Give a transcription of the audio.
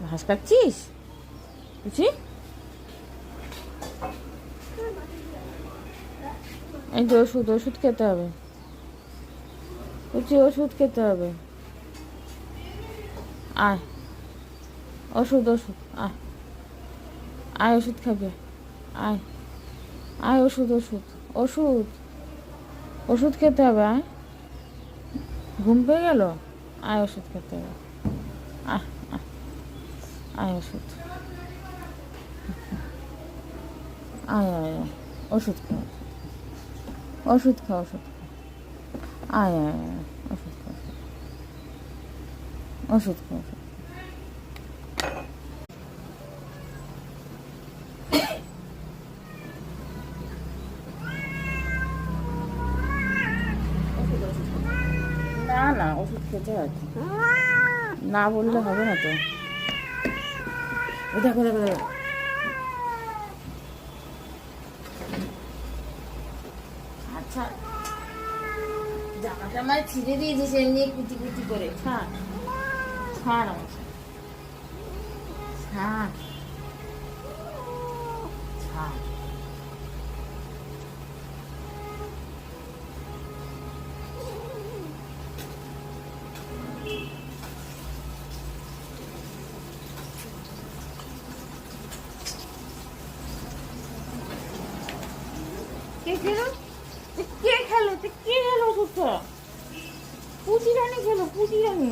ঘাস খাচ্ছিস বুঝি? এই যে ওষুধ ওষুধ খেতে হবে বুঝছি, ওষুধ খেতে হবে। আয় ওষুধ ওষুধ আয়, আয় ওষুধ খাবে, আয় আয় ওষুধ ওষুধ ওষুধ ওষুধ খেতে হবে। আয়, ঘুম পেয়ে গেল, আয় ওষুধ খেতে হবে। আয় আয় আয় ওষুধ, আয় আয় আয় ওষুধ খা, ওষুধ খা, ওষুধ খা, আয় আয় আয় ওষুধ খা, ওষুধ খা, ওষুধ। না না ওষুধ খেতে আছে, না বললে হবে না তো। দেখো দেখো দেখো, আচ্ছা জামাটা আমার ছিঁড়ে দিয়েছিস এমনি কুচি কুচি করে। ছাড় ছাড় আমার, ছাড় ছাড়। কে খেলো? কে খেলো? কে খেলো ওষুধটা? পুচি রানী খেলো, পুচি রানী।